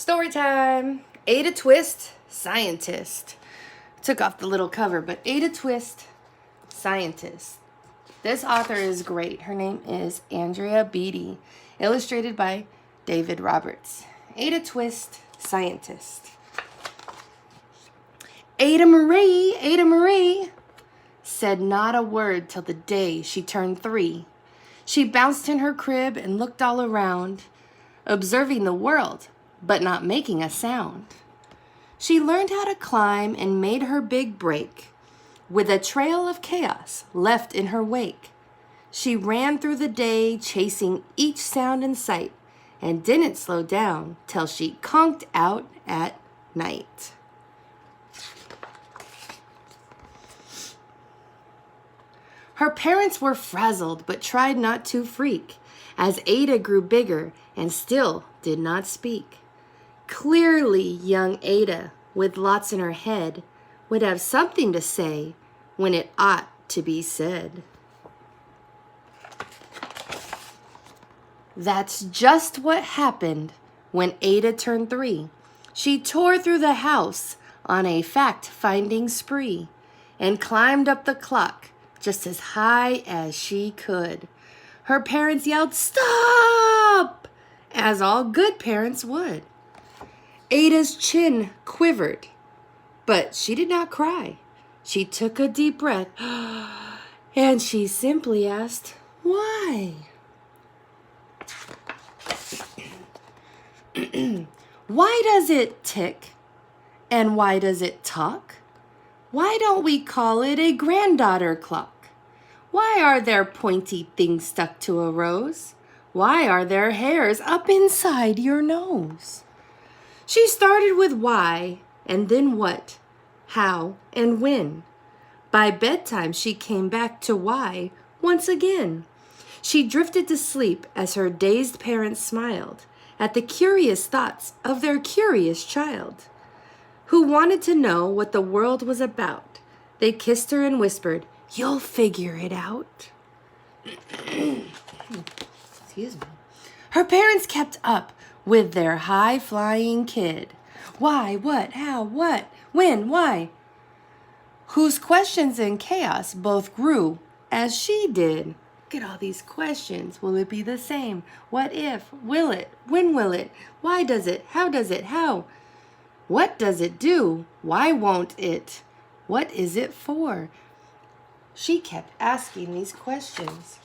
Story time. Ada Twist, scientist. Took off the little cover, but Ada Twist, scientist. This author is great. Her name is Andrea Beatty. Illustrated by David Roberts. Ada Twist, scientist. Ada Marie, said not a word till the day she turned 3. She bounced in her crib and looked all around, observing the world, but not making a sound. She learned how to climb and made her big break, with a trail of chaos left in her wake. She ran through the day, chasing each sound in sight, and didn't slow down till she conked out at night. Her parents were frazzled, but tried not to freak, as Ada grew bigger and still did not speak. Clearly, young Ada, with lots in her head, would have something to say when it ought to be said. That's just what happened when Ada turned 3. She tore through the house on a fact-finding spree and climbed up the clock just as high as she could. Her parents yelled, "Stop!" as all good parents would. Ada's chin quivered, but she did not cry. She took a deep breath, and she simply asked, "Why?" Why does it tick? And why does it talk? Why don't we call it a granddaughter clock? Why are there pointy things stuck to a rose? Why are there hairs up inside your nose? She started with why, and then what, how, and when. By bedtime, she came back to why once again. She drifted to sleep as her dazed parents smiled at the curious thoughts of their curious child, who wanted to know what the world was about. They kissed her and whispered, "You'll figure it out." Excuse me. Her parents kept up with their high-flying kid. Why, what, how, what, when, why? Whose questions and chaos both grew as she did. Look at all these questions. Will it be the same? What if? Will it? When will it? Why does it? How does it? How? What does it do? Why won't it? What is it for? She kept asking these questions.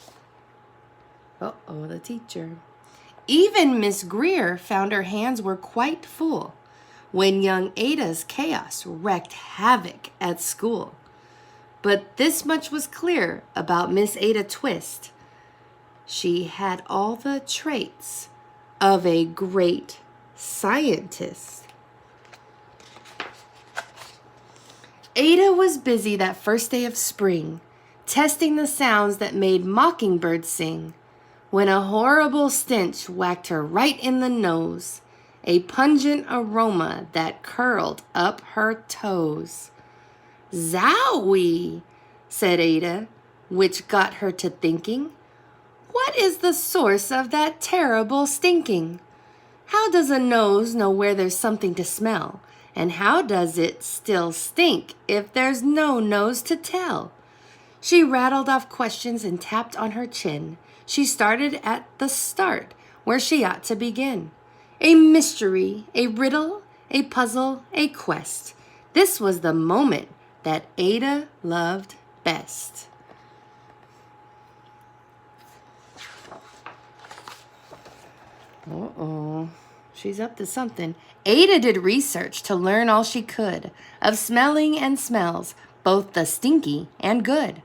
Uh-oh, the teacher. Even Miss Greer found her hands were quite full when young Ada's chaos wreaked havoc at school. But this much was clear about Miss Ada Twist. She had all the traits of a great scientist. Ada was busy that first day of spring, testing the sounds that made mockingbirds sing, when a horrible stench whacked her right in the nose, a pungent aroma that curled up her toes. "Zowie," said Ada, which got her to thinking, "what is the source of that terrible stinking? How does a nose know where there's something to smell? And how does it still stink if there's no nose to tell?" She rattled off questions and tapped on her chin. She started at the start, where she ought to begin. A mystery, a riddle, a puzzle, a quest. This was the moment that Ada loved best. Uh-oh. She's up to something. Ada did research to learn all she could of smelling and smells, both the stinky and good.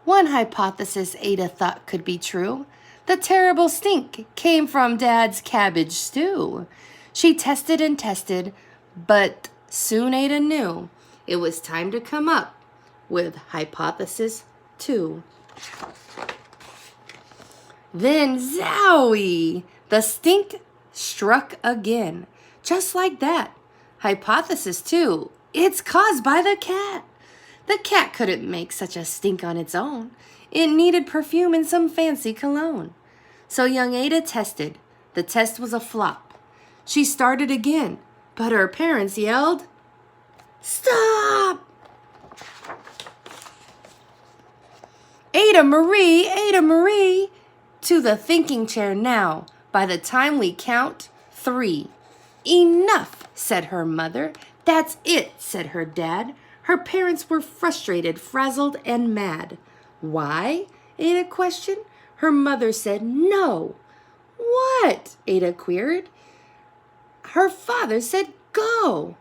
One hypothesis Ada thought could be true. The terrible stink came from Dad's cabbage stew. She tested and tested, but soon Ada knew it was time to come up with hypothesis 2. Then, zowie! The stink struck again. Just like that. Hypothesis 2. It's caused by the cat. The cat couldn't make such a stink on its own. It needed perfume and some fancy cologne. So young Ada tested. The test was a flop. She started again, but her parents yelled, "Stop! Ada Marie, to the thinking chair now. By the time we count 3. Enough, said her mother. That's it, said her dad. Her parents were frustrated, frazzled, and mad. Why? Ada questioned. Her mother said no. What? Ada queried. Her father said go.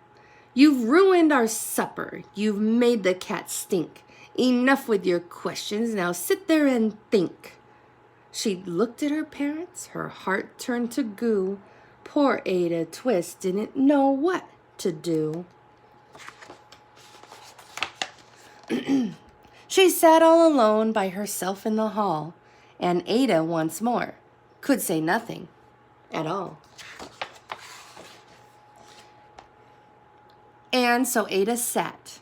You've ruined our supper. You've made the cat stink. Enough with your questions. Now sit there and think. She looked at her parents. Her heart turned to goo. Poor Ada Twist didn't know what to do. She sat all alone by herself in the hall, and Ada once more could say nothing at all. And so Ada sat,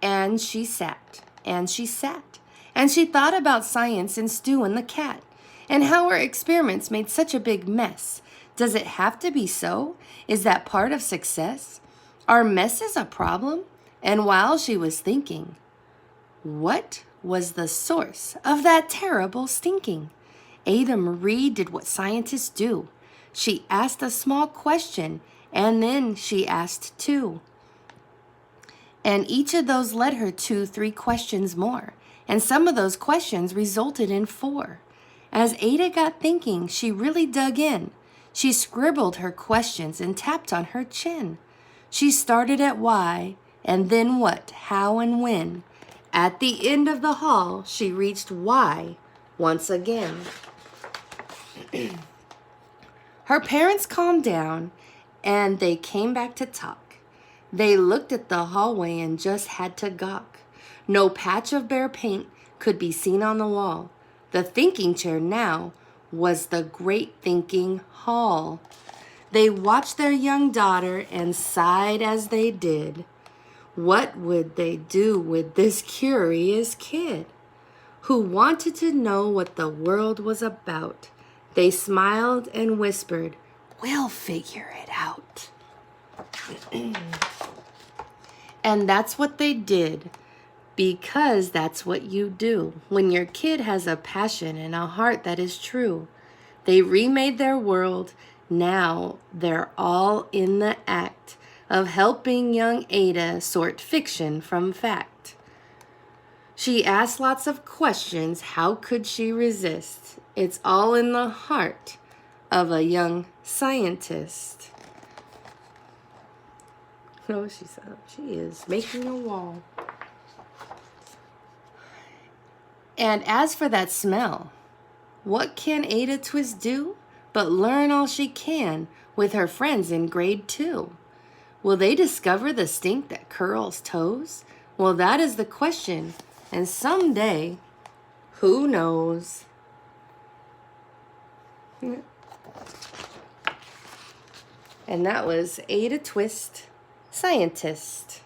and she sat, and she sat, and she thought about science and Stu and the cat, and how her experiments made such a big mess. Does it have to be so? Is that part of success? Are messes a problem? And while she was thinking, what was the source of that terrible stinking? Ada Marie did what scientists do. She asked a small question, and then she asked 2. And each of those led her to 3 questions more. And some of those questions resulted in 4. As Ada got thinking, she really dug in. She scribbled her questions and tapped on her chin. She started at why, and then what, how, and when. At the end of the hall, she reached why once again. Her parents calmed down, and they came back to talk. They looked at the hallway and just had to gawk. No patch of bare paint could be seen on the wall. The thinking chair now was the great thinking hall. They watched their young daughter and sighed as they did. What would they do with this curious kid who wanted to know what the world was about? They smiled and whispered, "We'll figure it out." And that's what they did, because that's what you do when your kid has a passion and a heart that is true. They remade their world. Now they're all in the act of helping young Ada sort fiction from fact. She asked lots of questions. How could she resist? It's all in the heart of a young scientist. Oh, she is making a wall. And as for that smell, what can Ada Twist do but learn all she can with her friends in grade 2? Will they discover the stink that curls toes? Well, that is the question, and someday, who knows? And that was Ada Twist, Scientist.